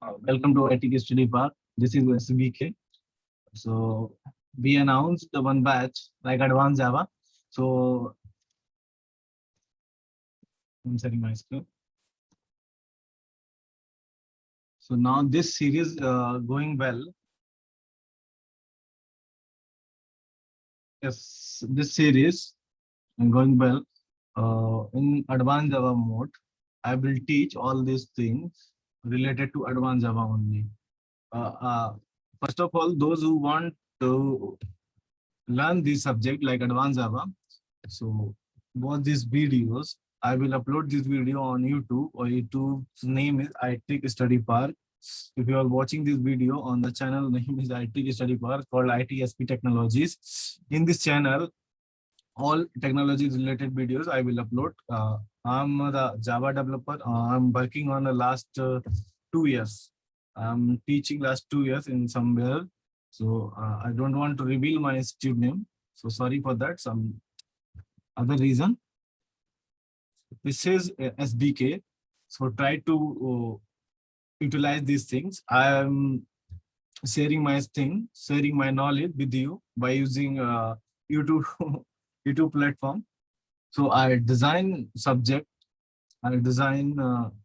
Welcome to ITK Study Park. This is SBK. So we announced the one batch like Advanced Java. So I'm setting my screen. So now this series going well. Yes, this series going well in Advanced Java mode. I will teach all these things related to Advanced Java only. Uh, uh, First of all, those who want to learn this subject like Advanced Java, so watch these videos. I will upload this video on YouTube, or YouTube's name is IT Study Park. If you are watching this video on the channel name is IT Study Park called ITSP Technologies. In this channel, all technology related videos I will upload. I'm the Java developer. I'm working on the last 2 years. I'm teaching last 2 years in somewhere. So I don't want to reveal my institute name. So sorry for that. Some other reason. This is SBK. So try to utilize these things. I am sharing my knowledge with you by using YouTube YouTube platform. So I design subject, I design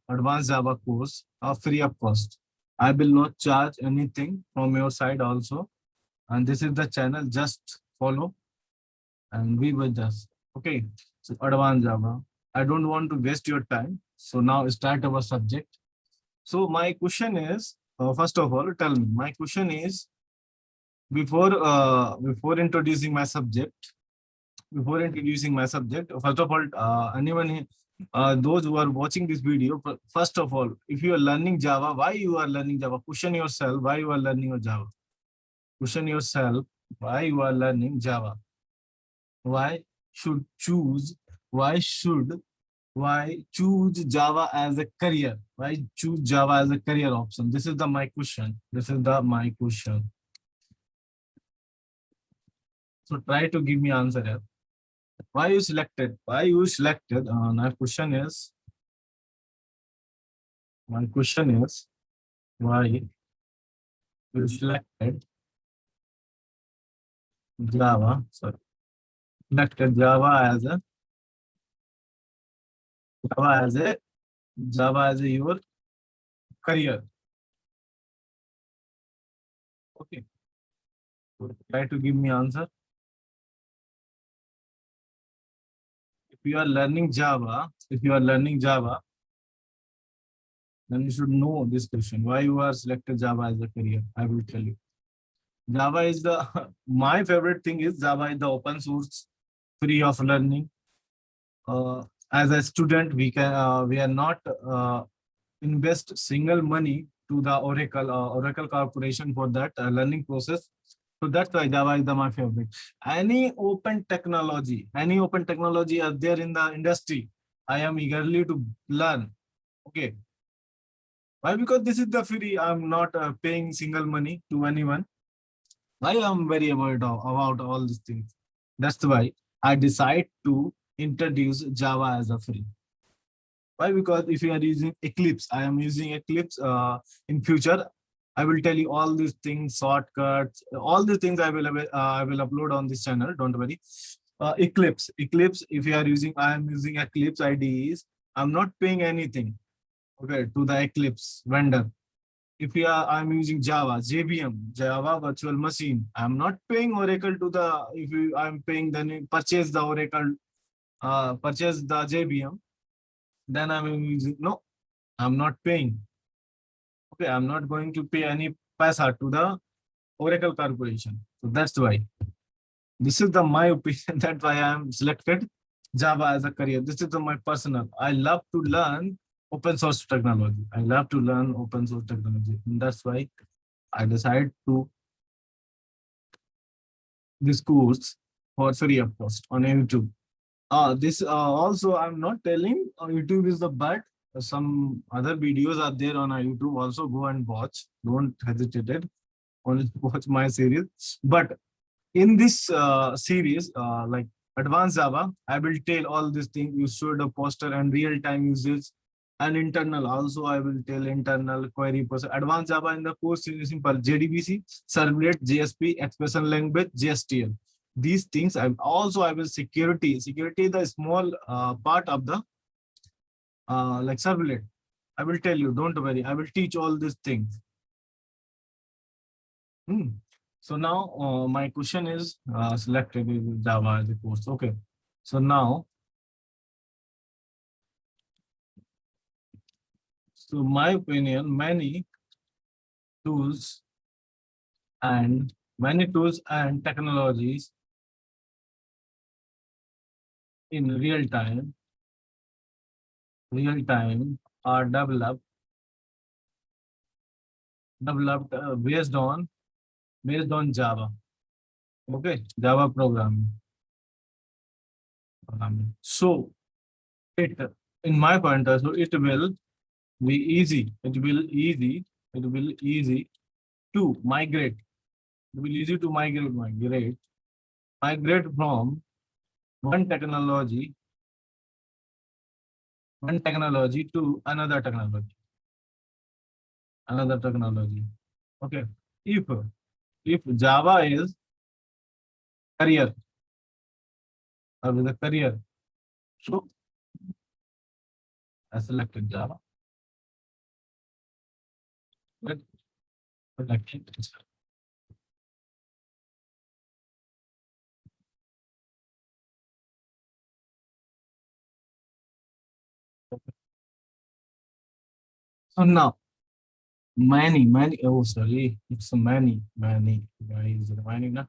advanced Java course free of cost. I will not charge anything from your side also. And this is the channel, just follow and be with us. Okay, so advanced Java. I don't want to waste your time. So now start our subject. So my question is, first of all, tell me, my question is, before introducing my subject, first of all, those who are watching this video, first of all, if you are learning Java, why you are learning Java? Question yourself why you are learning Java. Question yourself why you are learning Java. Why should choose? Why should why choose Java as a career? Why choose Java as a career option? This is the my question. This is the my question. So try to give me answer here. Why you selected? Why you selected? My question is. My question is why you selected Java? Sorry, selected Java as a Java as a your career. Okay. So try to give me answer. If you are learning Java, then you should know this question. Why you are selected Java as a career? I will tell you. Java is the my favorite thing is Java is the open source, free of learning. As a student, we are not invest single money to the Oracle Corporation for that learning process. So that's why Java is my favorite. Any open technology are there in the industry, I am eagerly to learn. Okay. Why? Because this is the free. I'm not paying single money to anyone. I am very about all these things. That's why I decide to introduce Java as a free. Why? Because if you are using Eclipse, I am using Eclipse in future. I will tell you all these things, shortcuts, all the things I will upload on this channel. Don't worry. Eclipse. If you are using, I am using Eclipse IDEs. I'm not paying anything. Okay, to the Eclipse vendor. If you are, I'm using Java, JVM, Java Virtual Machine. I'm not paying Oracle to the. If you, I'm paying, then purchase the Oracle, purchase the JVM. Then I'm using. No, I'm not paying. Okay, I'm not going to pay any paisa to the Oracle Corporation. So that's why. This is the my opinion. That's why I'm selected Java as a career. This is my personal. I love to learn open source technology. I love to learn open source technology. And that's why I decided to this course for free of cost on YouTube. This also I'm not telling YouTube is the bad. Some other videos are there on our YouTube. Also go and watch. Don't hesitate it. Only watch my series. But in this series, like Advanced Java, I will tell all these things. You should a poster and real-time usage. And internal also I will tell internal query process. Advanced Java in the course is simple: JDBC, Servlet, JSP, expression language, JSTL. These things I will security the small part of the like Servlet. I will tell you, don't worry, I will teach all these things. So now my question is selected Java as a course. Okay. So now, so my opinion, tools many tools and technologies in real time are developed based on Java. Okay, Java programming. So it, in my point of view, it will be easy. It will easy to migrate. It will easy to migrate from one technology to another technology. Okay. If Java is career or with a career, so I selected Java. But selected. So now many, oh sorry, it's many. Why is it many now?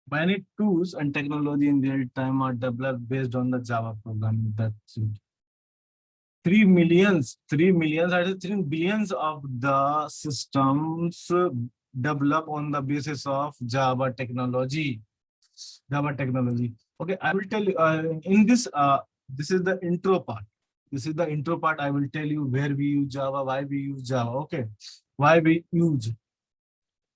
Many tools and technology in real time are developed based on the Java programming. That's it. 3 millions, I think 3 billions of the systems develop on the basis of Java technology. Okay, I will tell you in this. This is the intro part. I will tell you where we use Java, why we use Java. Okay, why we use.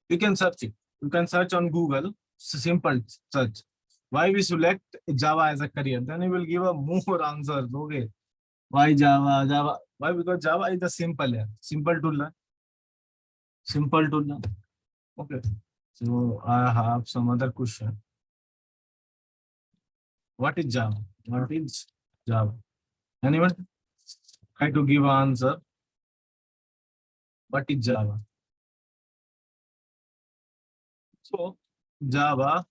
You can search it. You can search on Google. Simple search. Why we select Java as a career? Then you will give a more answers. Okay. Why Java? Why? Because Java is the simple. Yeah. Simple to learn. Okay. So I have some other question. What is Java? What is Java? Anyone? Try to give an answer. What is Java? So Java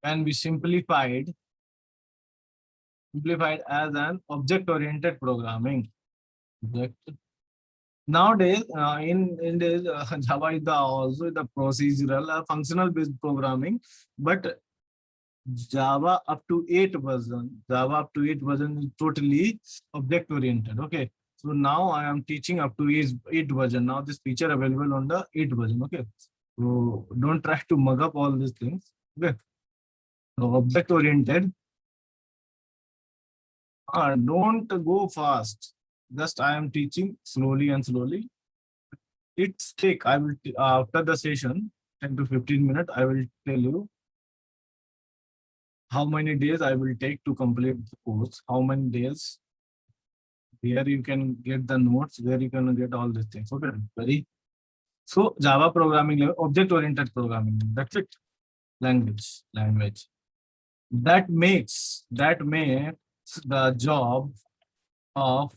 can be simplified as an object-oriented programming. Nowadays, in this Java is also the procedural functional based programming, but Java up to 8 version is totally object oriented. Okay, so now I am teaching up to 8 version. Now this feature available on the 8 version. Okay, so don't try to mug up all these things. Okay, so object oriented. Don't go fast. Just I am teaching slowly and slowly. It's take. I will after the session, 10 to 15 minutes. I will tell you how many days I will take to complete the course. How many days? Where you can get the notes. Where you can get all these things. Okay. Very. So Java programming, object-oriented programming. That's it. Language. That makes the job of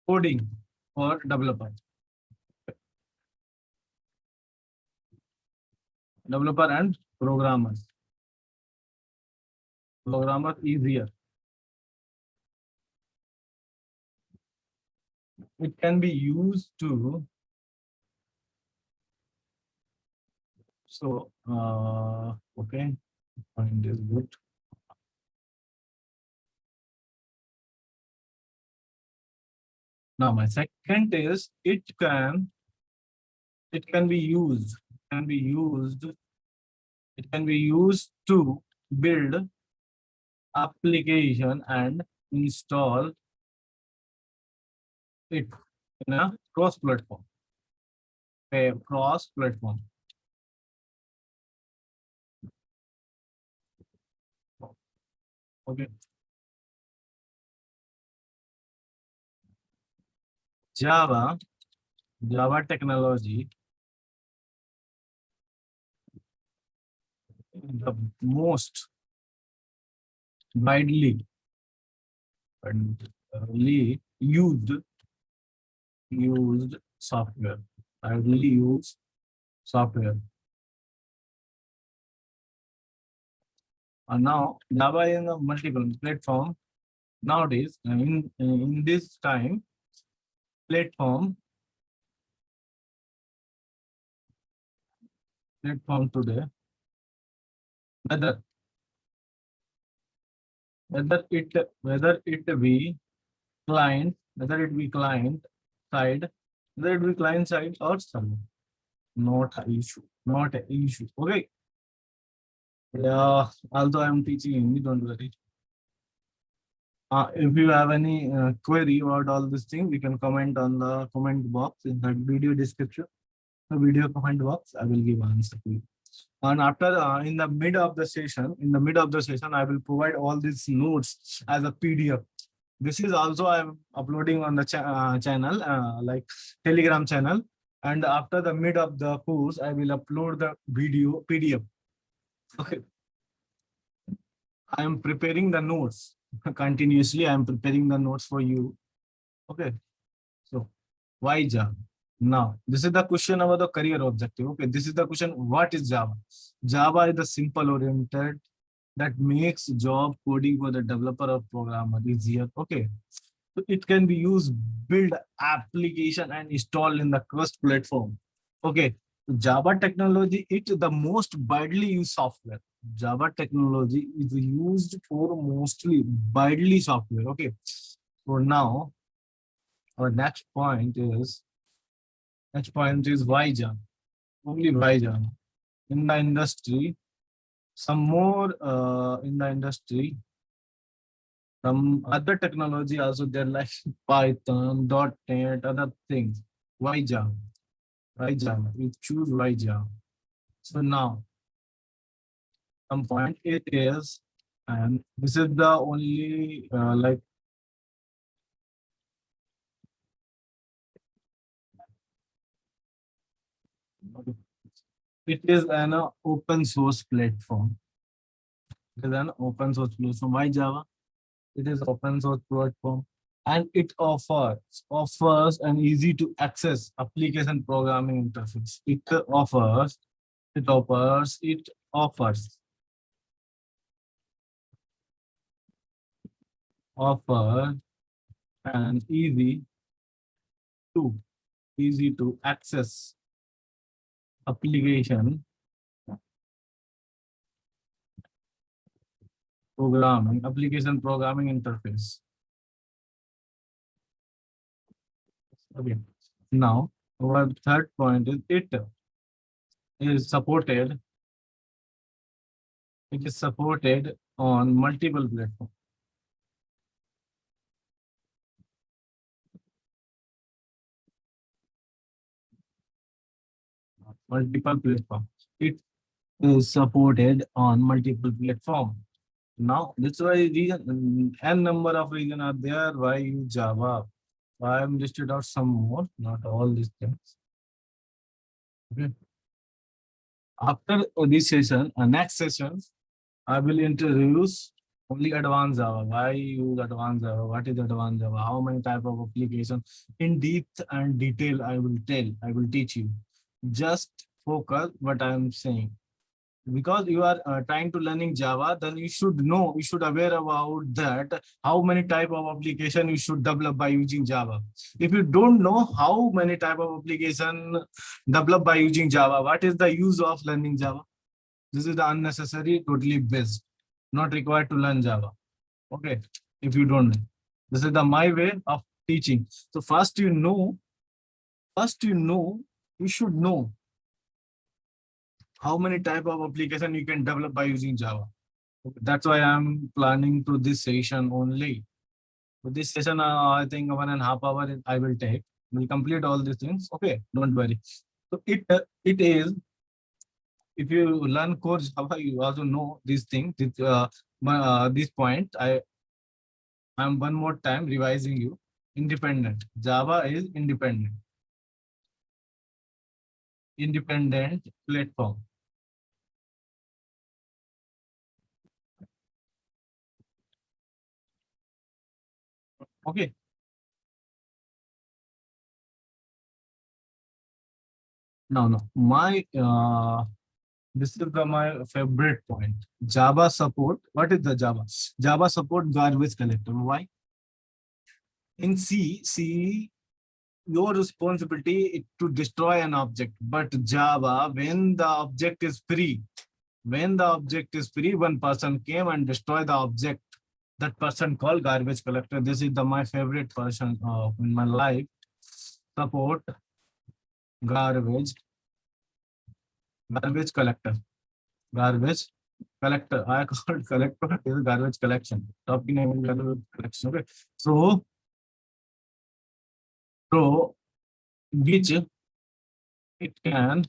coding for developer and programmers easier. It can be used to okay, find this good. Now my second is it can be used to build application and install it in a cross platform. cross platform. Okay. Java technology, the most widely and used software. Widely used software. And now Java is a multiple platform. Nowadays, in this time, platform today, whether whether it be client, whether it be client side, whether it be client side or server, not an issue, not an issue. Okay. Yeah, although I'm teaching Hindi, don't worry. If you have any query about all this thing, you can comment on the comment box in that video description. The video comment box, I will give answer to you. And after in the mid of the session, I will provide all these notes as a PDF. This is also I'm uploading on the channel, like Telegram channel. And after the mid of the course, I will upload the video PDF. Okay. I am preparing the notes continuously. I am preparing the notes for you. Okay. So why Java? Now, this is the question about the career objective. Okay, this is the question. What is Java? Java is the simple oriented that makes job coding for the developer or programmer easier. Okay, so it can be used, build application and install in the cross platform. Okay, Java technology, it's the most widely used software. Java technology is used for mostly widely software. Okay, so now our next point is why Java? Only why Java? In the industry, some more in the industry, some other technology also there like Python, .NET, other things. Why Java? Why Java? We choose why Java. So now, some point it is, and this is the only like it is an open source platform. It is an open source platform. Why Java? It is open source platform and it offers an easy to access application programming interface. It offers an to easy to access application programming interface. Okay. Now, our third point is it is supported. It is supported on multiple platforms. It is supported on multiple platforms. Now, that's why reason n number of reasons are there why use Java. I am listed out some more, not all these things. Okay. After this session, next session, I will introduce only advanced Java. Why use advanced Java? What is advanced Java? How many type of application? In depth and detail, I will teach you. Just focus what I am saying. Because you are trying to learning Java, then you should aware about that, how many type of application you should develop by using Java. If you don't know how many type of application develop by using Java, what is the use of learning Java? This is the unnecessary, totally waste, not required to learn Java. Okay, if you don't know. This is the my way of teaching. So first you should know how many type of application you can develop by using Java. That's why I'm planning to this session only. For this session, I think 1.5 hours I will take. We'll complete all these things. Okay, don't worry. So it is, if you learn core Java, you also know these things. This point, I'm one more time revising you. Independent. Java is independent platform. Okay. No. This is my favorite point. Java support. What is the Java? Java support garbage collector. Why? In C, your responsibility is to destroy an object. But Java, when the object is free, one person came and destroy the object. That person called garbage collector. This is my favorite person in my life. Support garbage collector. Garbage collector. I called collector is garbage collection. Topic name is garbage collection. Okay. So which it can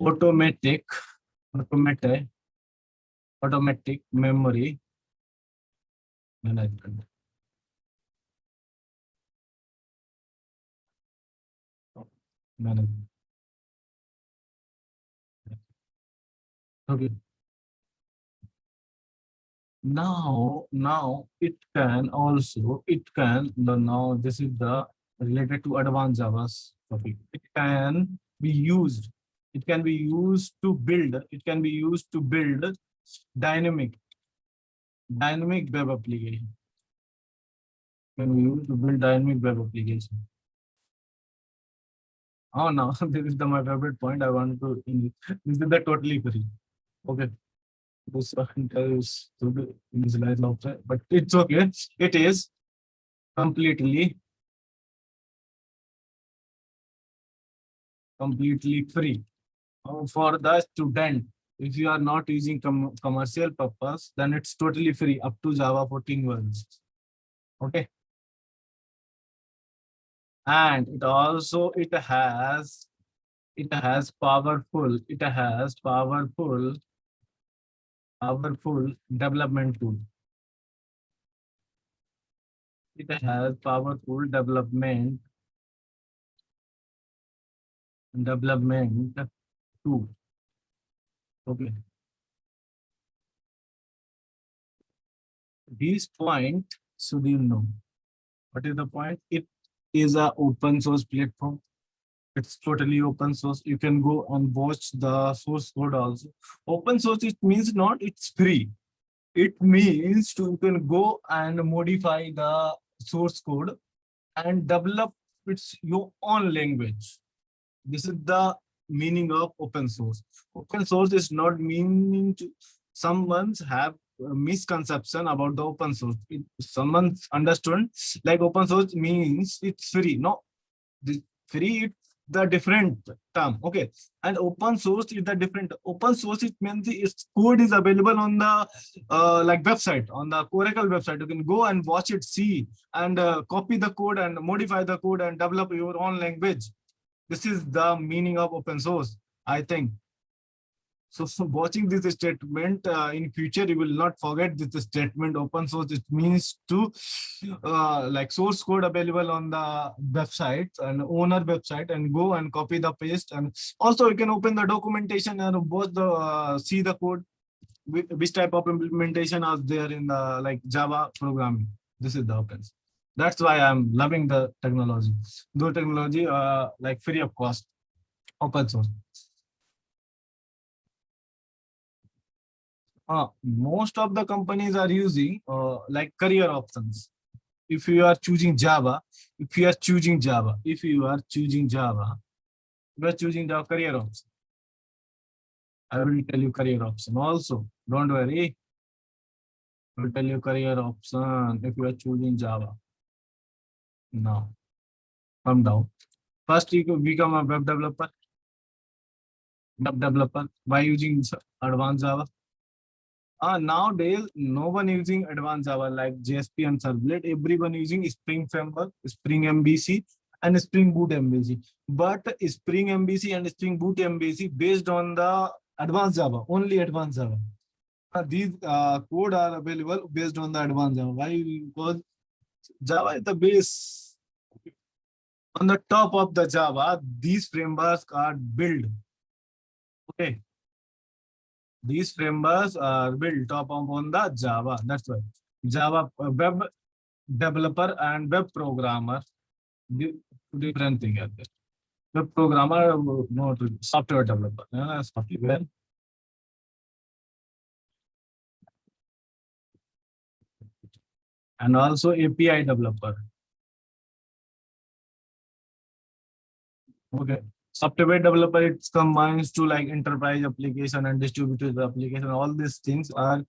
automatic automatic automatic memory management. Management. Okay. Now now this is the related to advanced Java's topic. It can be used to build, dynamic web application. Can be used to build dynamic web application. Oh no, this is my favorite point. I want to this is the totally free. Okay. This is to be initialized outside, but it's okay. It is completely free for the student. If you are not using commercial purpose, then it's totally free up to Java 14 versions. Okay. And it has powerful development tool. It has powerful development tool. Okay. This point should you know. What is the point? It is a open source platform. It's totally open source. You can go and watch the source code also. Open source, it means not it's free. It means you can go and modify the source code and develop your own language. This is the meaning of open source. Open source is not meaning to someone's have a misconception about the open source. Someone's understood like open source means it's free. No, the free it's the different term. Okay, and open source is the different. Open source it means its code is available on the like website, on the Oracle website. You can go and watch it, see, and copy the code and modify the code and develop your own language. This is the meaning of open source, I think. So watching this statement in future, you will not forget this statement. Open source, it means to like source code available on the website and owner website, and go and copy the paste. And also you can open the documentation and both the see the code, which type of implementation are there in the like Java programming. This is the open source. That's why I'm loving the technology. The technology like free of cost, open source. Most of the companies are using like career options. If you are choosing Java, you are choosing Java career option. I will tell you career option also. Don't worry. I will tell you career option if you are choosing Java. Now, come down. First, you can become a web developer. By using advanced Java. Nowadays, no one using advanced Java like JSP and Servlet. Everyone using Spring Framework, Spring MVC, and Spring Boot MVC. But Spring MVC and Spring Boot MVC based on the advanced Java, only advanced Java. These code are available based on the advanced Java. Why? Because Java is the base. On the top of the Java, these frameworks are built. Okay. These frameworks are built top on the Java. That's why Java web developer and web programmer, different thing are there. Web programmer, not software developer. Software. And also API developer. Okay. Software developer, it combines to like enterprise application and distributed application. All these things are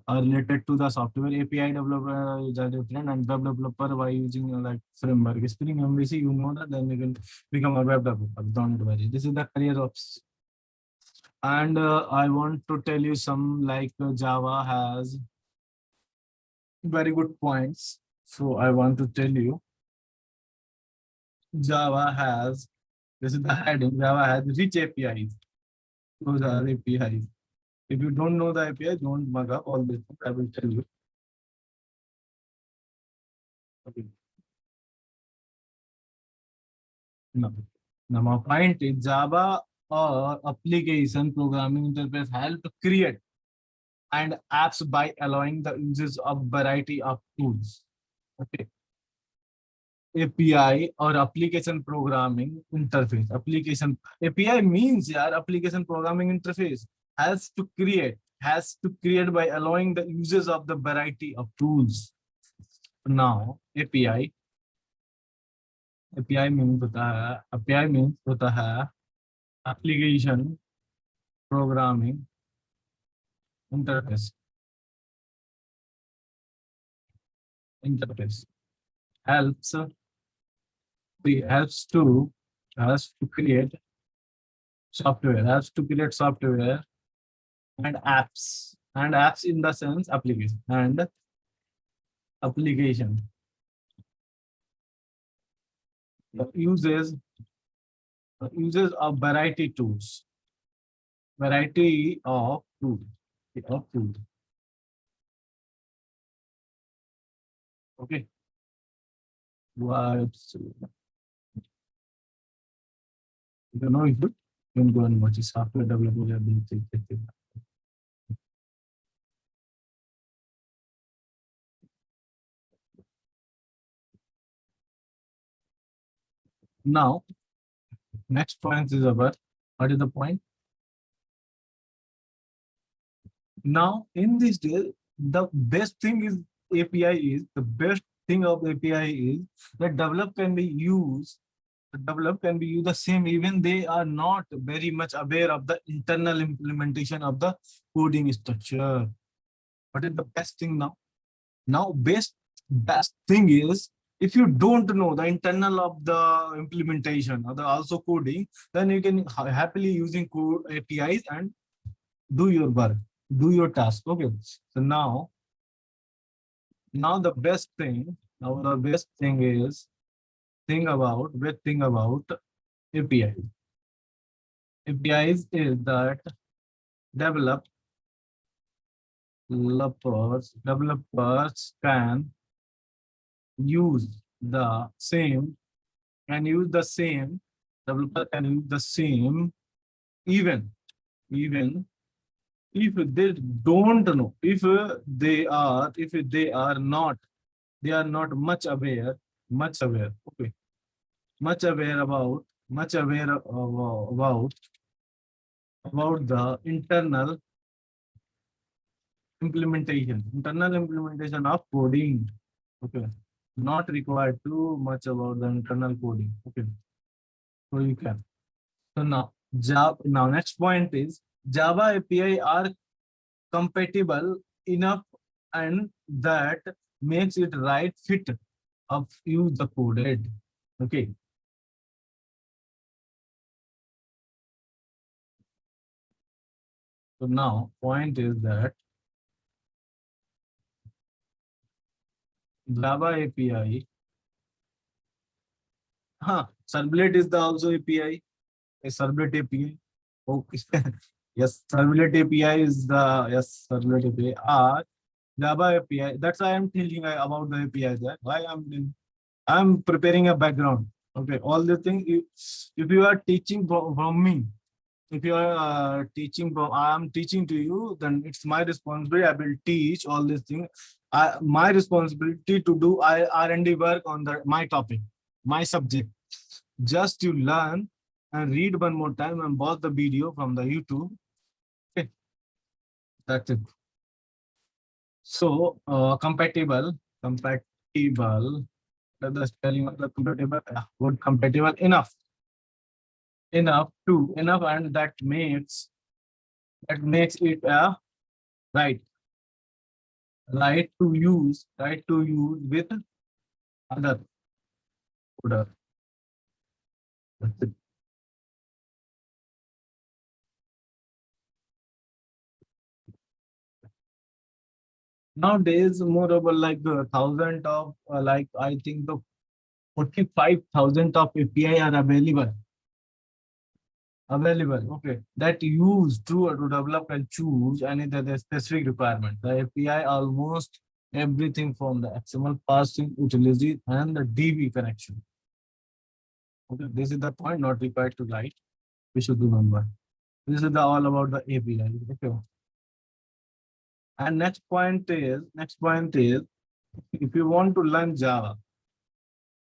related to the software. API developer is a different, and web developer by using like framework. Spring MVC, you know that, then you can become a web developer. Don't worry. This is the career options. And I want to tell you some like Java has very good points. So I want to tell you Java has, this is the heading, Java has rich APIs. Those are APIs. If you don't know the API, don't mug up all this. I will tell you. Okay. Now, my point is Java or application programming interface help to create and apps by allowing the uses of variety of tools. Okay. API or application programming interface. Application API means application programming interface has to create by allowing the uses of the variety of tools. Now API means होता है application programming interface helps helps to create software and apps in the sense application uses of variety of tools. Okay. What? You don't know if you can go and watch software development. Now, next point is about what is the point? Now, in this day, the best thing is API is the best thing of API is that develop can be used the same even they are not very much aware of the internal implementation of the coding structure. What is the best thing now? Now, best thing is if you don't know the internal of the implementation or the also coding, then you can happily using code APIs and do your work, do your task. Okay. So now the best thing is thing about API. APIs is that developers can use the same developer can use the same even if they don't know, if they are not much aware, okay, much aware about the internal implementation of coding. Okay, not required too much about the internal coding. Okay, so you can. So now next point is Java API are compatible enough and that makes it right fit of use the coded. Okay. So now point is that Java API. Servlet is the also API. A servlet API. Okay. Yes, servlet API is the yes servlet API. Java API. That's why I'm thinking about the API. That why I'm preparing a background. Okay, all the things. If you are teaching from me, if you are teaching from, I am teaching to you, then it's my responsibility. I will teach all these things. My responsibility to do R&D work on my topic, my subject. Just to learn and read one more time and watch the video from the YouTube. Okay, that's it. So compatible. The spelling of the compatible, good compatible enough, and that makes it a right right to use with other order. That's it. Nowadays, moreover, like thousand of like I think the 45,000 of API are available. Okay, that use to develop and choose any the specific requirement. The API almost everything from the XML parsing, utility, and the DB connection. Okay, this is the point not required to write. We should remember. This is all about the API. Okay. And next point is if you want to learn Java,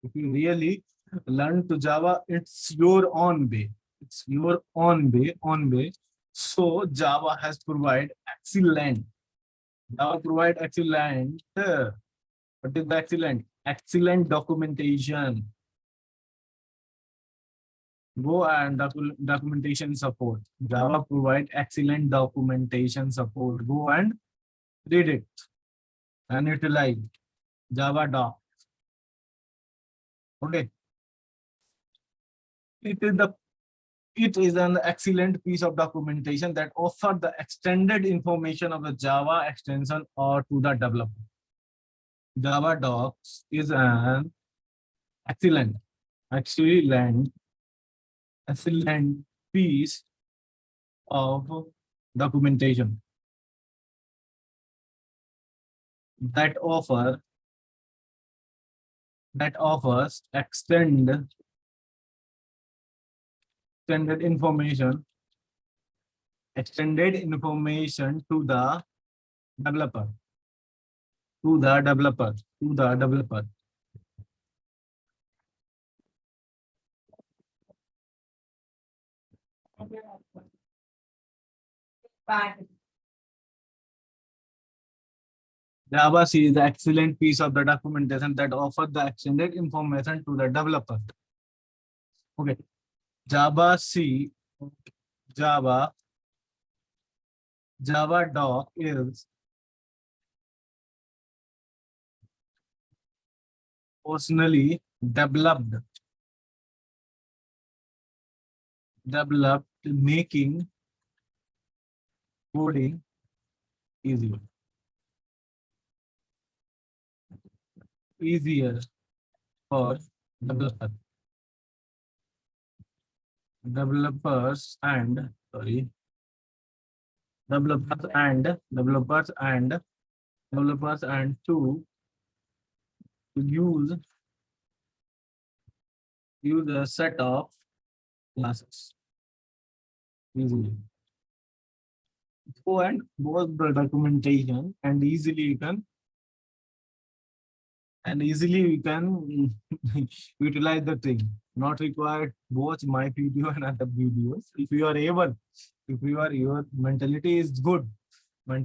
if you really learn to Java, it's your own way. It's your own way. So Java has provide excellent. Java provide excellent. What is the excellent? Excellent documentation. Go and documentation support. Java provide excellent documentation support. Go and read it and utilize Java doc. Okay. It is the it is an excellent piece of documentation that offers the extended information of the Java extension or to the developer. Java docs is an excellent, excellent, excellent piece of documentation that offers extended information to the developer, to the developer. Java C is the excellent piece of the documentation that offers the extended information to the developer. Okay. Java C, Java doc is personally developed making coding easier for developer, developers and sorry developers and to use a set of classes easily. Go and watch the documentation and easily you can utilize the thing. Not required watch my video and other videos. If you are able, if you are your mentality is good, your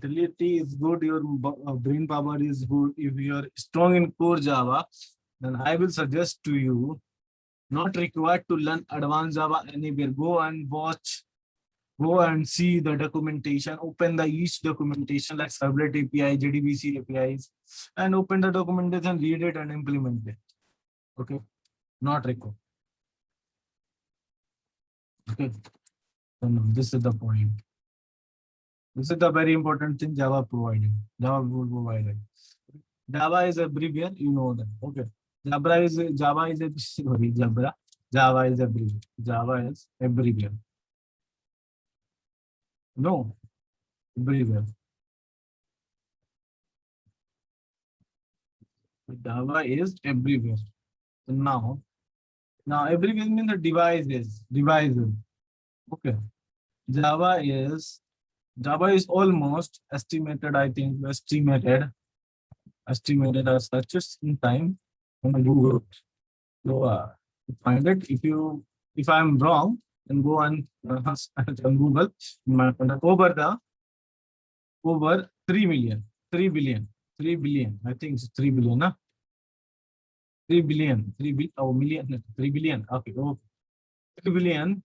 brain power is good. If you are strong in core Java, then I will suggest to you not required to learn advanced Java anywhere. Go and see the documentation, open the each documentation like Servlet API, JDBC APIs, and open the documentation, read it and implement it. Okay, not required. Okay, so no, this is the point. This is the very important thing Java providing. Java will provide. Java is everywhere. You know that. Okay. Java is a sorry, Jabra. Java is everywhere. Java is everywhere. No, everywhere. Java is everywhere. So now everywhere means the devices. Okay. Java is almost estimated. I think estimated as such in time on Google. So find it. If I'm wrong, then go on on Google. Over 3 million, 3 billion, 3 billion. I think it's 3 billion, huh? 3 billion, 3 billion, oh, million, 3 billion. Okay, oh, 3 billion,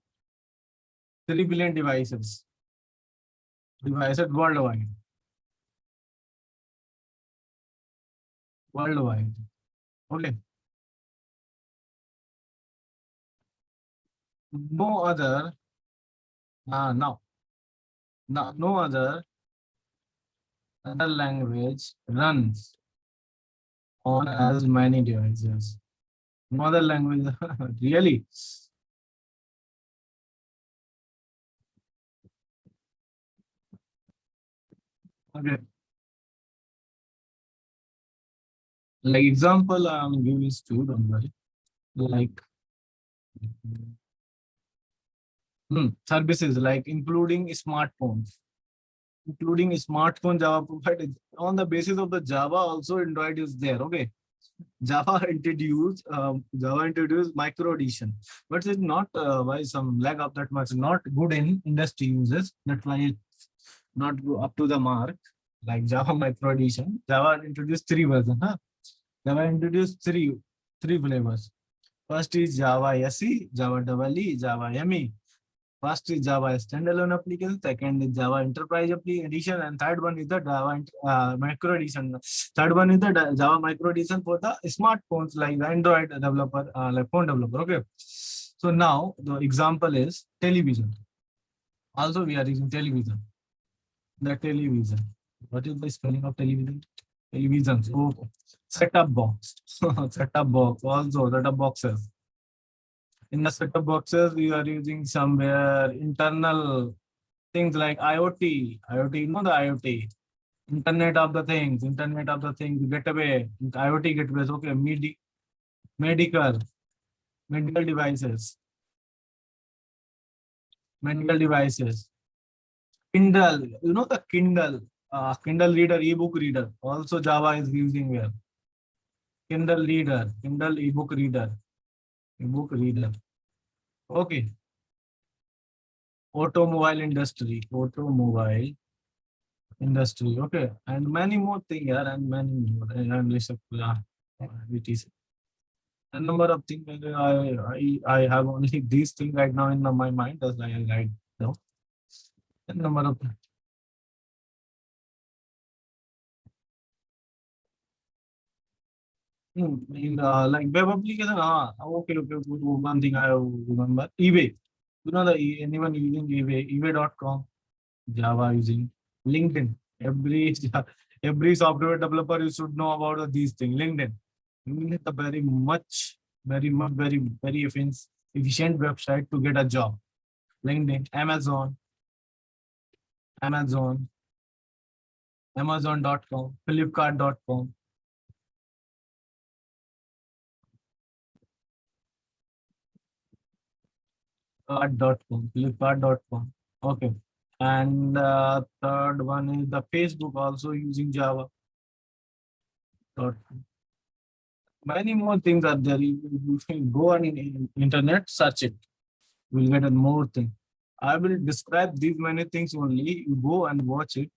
3 billion devices worldwide, worldwide. Okay, no other, no, no other language runs on as many devices. No other language, really? Okay, like example, I'm giving is two, don't worry. Like services like including smartphone Java provided on the basis of the Java also Android is there. Okay, Java introduced micro edition, but it's not by some lag of that much not good in industry uses. That's why it's not go up to the mark like Java micro edition. Java introduced three versions. Huh? Java introduced three flavors. First is Java SE, Java EE, Java ME. First is Java standalone application, second is Java Enterprise Edition, and third one is the Java Micro Edition. Third one is the Java Micro Edition for the smartphones like the Android developer, like phone developer. Okay. So now the example is television. Also, we are using television. The television. What is the spelling of television? Television. So set-top box. Set-top box. Also, set-top boxes. In the set-top boxes, we are using somewhere internal things like IoT, you know the IoT, Internet of the Things, gateway, IoT gateways, okay, medical, medical devices, medical devices, Kindle, you know the Kindle reader, ebook reader, also Java is using here. Kindle reader, Kindle ebook reader. Okay, automobile industry, okay, and many more things here and many more. And list of it is a number of things. I have only these things right now in my mind as I write down. A number of like web application. Okay, one thing I remember eBay. You know anyone using eBay, eBay.com, Java using LinkedIn. Every every software developer you should know about these things. LinkedIn is a very efficient website to get a job. LinkedIn, Amazon, Amazon.com, Flipkart.com, Flipkart.com. Okay. And third one is the Facebook also using Java. Many more things are there. You can go on in internet, search it. You'll get a more thing. I will describe these many things only. You go and watch it.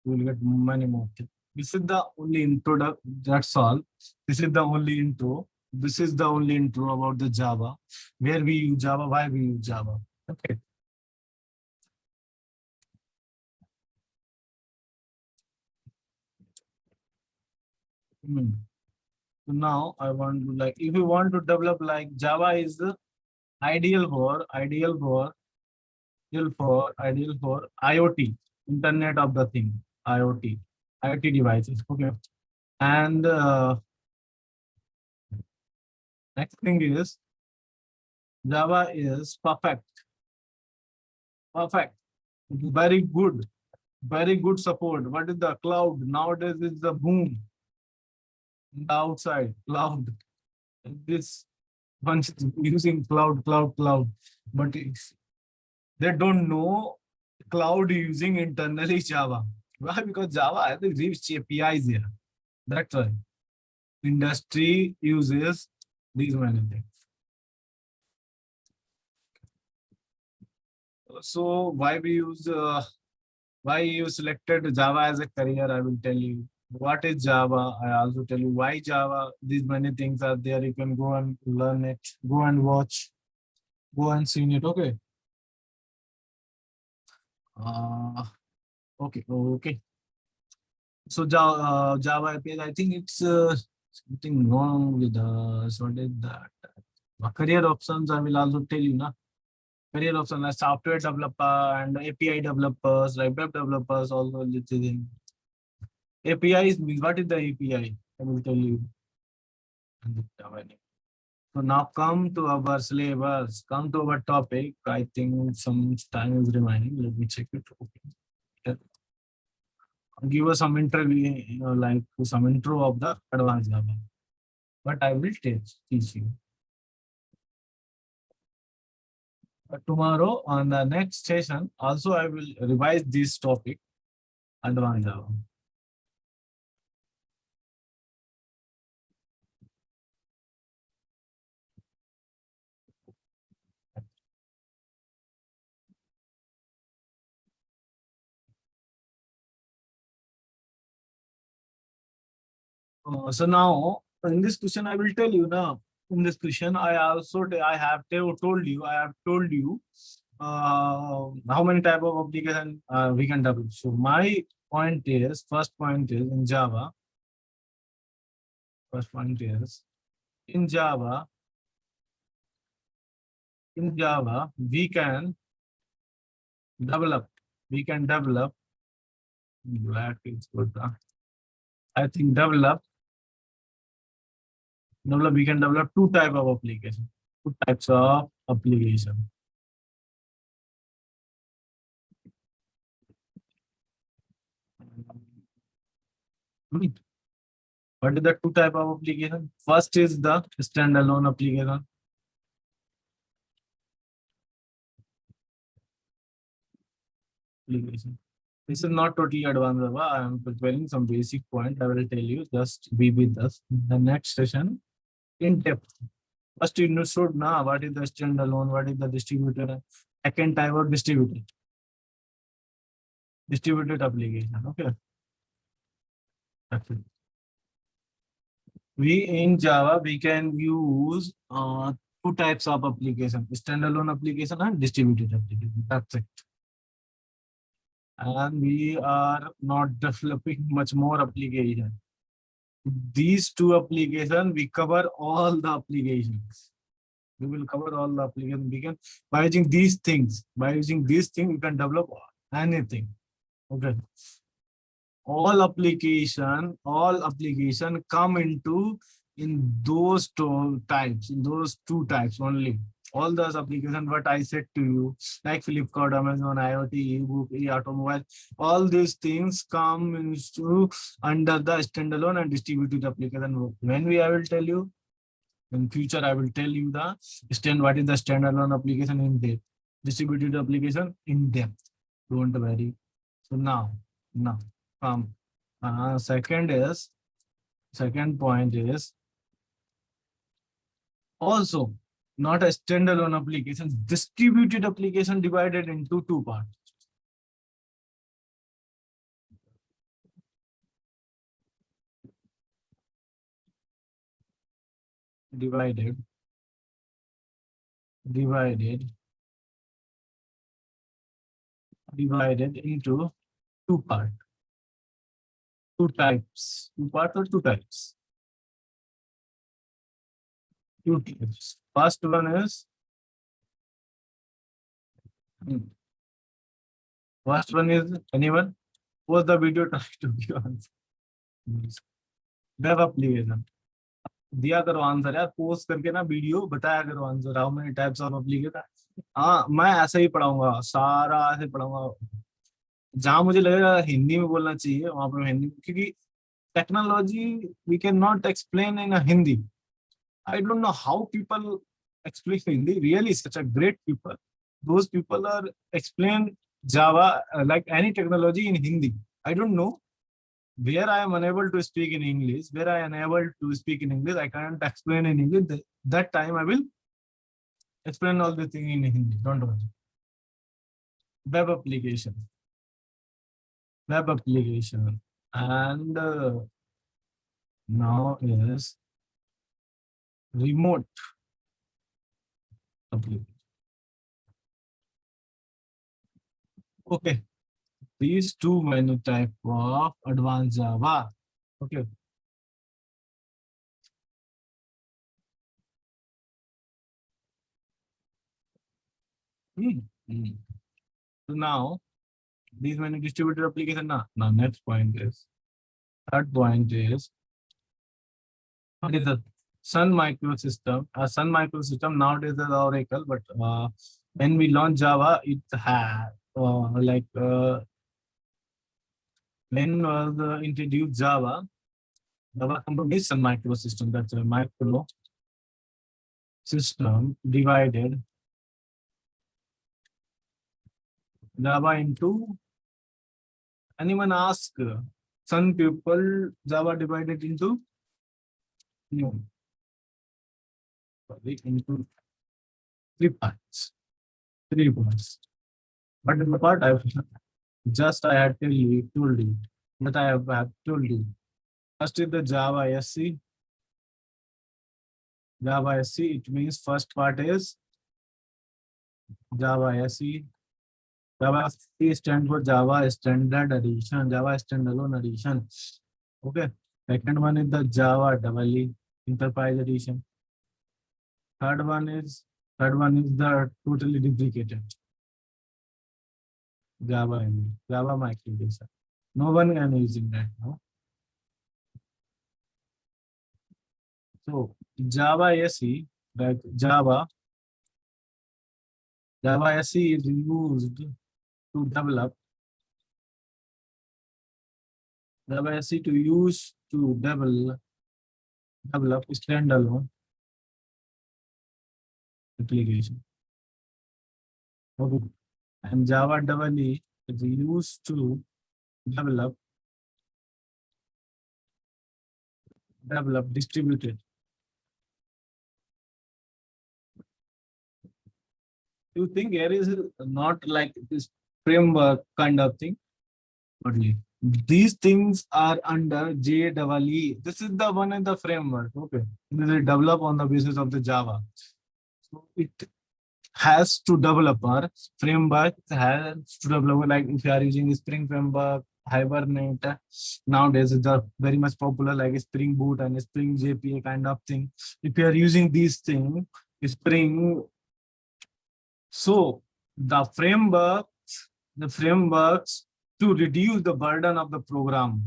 You will get many more things. This is the only intro. That's all. This is the only intro. This is the only intro about the Java. Where we use Java, why we use Java. Okay. Hmm. So now I want to like if you want to develop like Java is ideal for IoT, Internet of the Thing, IoT devices. Okay. And next thing is Java is perfect, perfect, very good support. What is the cloud? Nowadays is the boom in the outside cloud. This bunch is using cloud, but they don't know cloud using internally Java. Why? Because Java has the rich APIs here. That's why industry uses these many things. So why you selected Java as a career? I will tell you what is Java. I also tell you why Java. These many things are there. You can go and learn it. Go and watch. Go and see it. Okay. Uh, okay. So Java API, I think it's something wrong with us. What is that? Career options, I will also tell you now. Career options like software developer and API developers, like web developers, also listed. APIs means what is the API? I will tell you. So now come to our syllabus, come to our topic. I think some time is remaining. Let me check it. Okay. Give us some interview, like some intro of the advanced Java. But I will teach you. Tomorrow on the next session, also I will revise this topic, advanced Java. So now in this question, I will tell you now. In this question, I have told you how many type of application we can develop. So my point is, first point is in Java. First point is in Java. In Java, we can develop. We can develop. Black is good. I think develop. We can develop two type of application. Two types of application. Hmm. What is the two type of application? First is the standalone application. This is not totally advanced Java. I am preparing some basic point. I will tell you. Just be with us. The next session in depth. First, you should know what is the standalone, what is the distributor. Second type of distributed application. Okay. We in Java we can use two types of application: standalone application and distributed application. That's it. And we are not developing much more application. These two applications we cover all the applications. We will cover all the applications. We can by using these things. By using these things, we can develop anything. Okay. All application come into in those two types only. All those applications what I said to you, like Flipkart, Amazon, IoT, ebook, e-automobile, all these things come into under the standalone and distributed application. When I will tell you in future, I will tell you what is the standalone application in depth, distributed application in depth. Don't worry. So now, second point is also not a standalone application, distributed application divided into two parts. Divided into two parts, two types, two parts or two types. Two types. First one is anyone? Was the video trying to give answer? Web application दिया करो answer यार, post करके ना video बताया करो answer, how many types of application. हाँ मैं ऐसे ही पढ़ाऊंगा, सारा ऐसे पढ़ाऊंगा। जहां मुझे लगेगा हिंदी में बोलना चाहिए वहां पर मैं हिंदी, क्योंकि technology we can not explain in Hindi. I don't know how people explain Hindi. Really, such a great people. Those people are explain Java like any technology in Hindi. I don't know where I am unable to speak in English. Where I am unable to speak in English, I can't explain in English. That time I will explain all the thing in Hindi. Don't worry. Web application, web application, and now is remote application. Okay. These two many type of advanced Java. Okay. Hmm. Hmm. So now these many distributed application. Now next point is, third point is, what is the Sun microsystem? Sun microsystem nowadays is Oracle, but when we launched Java, it had when was introduced Java, Java company is Sun microsystem. That's a micro system divided Java into. Anyone ask? Some people Java divided into no, sorry, into three parts. Three parts. But in the part I had told you that I have told you. First is the Java SC. Java SC. It means first part is Java SC. Java SC stands for Java Standard Edition. Java Standalone Edition. Okay. Second one is the Java EE Enterprise Edition. Third one is the totally deprecated Java ME, Java microdata. No one can using that now. So Java SE, that Java SE is used to develop Java SE to use to develop standalone application. Okay. And Java EE is used to develop distributed. You think there is not like this framework kind of thing? Only. These things are under JEE. This is the one in the framework. Okay. This is developed on the basis of the Java. So it has to developer framework has to develop, like if you are using Spring framework, Hibernate nowadays is the very much popular, like Spring Boot and Spring JPA kind of thing. If you are using these things, Spring, so the frameworks to reduce the burden of the program.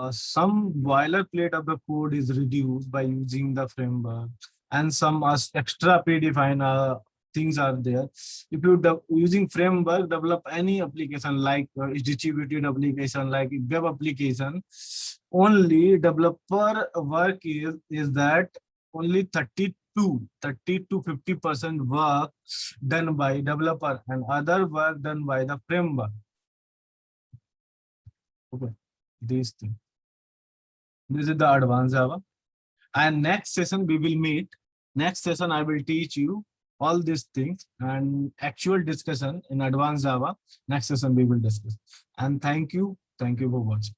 Some boilerplate of the code is reduced by using the framework, and some extra predefined things are there. If you using framework, develop any application like distributed application, like web application, only developer work is that only 30 to 50% work done by developer and other work done by the framework. Okay, these things. This is the advanced Java. And next session we will meet. Next session I will teach you all these things and actual discussion in advanced Java. Next session we will discuss. And thank you. Thank you for watching.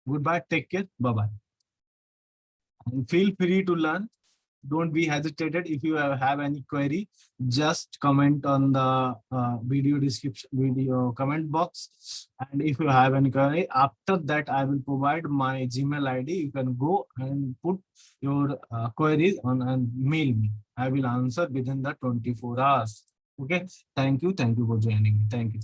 Goodbye. Take care. Bye-bye. And feel free to learn. Don't be hesitated. If you have any query, just comment on the video description, video comment box. And if you have any query, after that I will provide my Gmail ID. You can go and put your queries on and mail me. I will answer within the 24 hours. Okay. Thank you. Thank you for joining me. Thank you.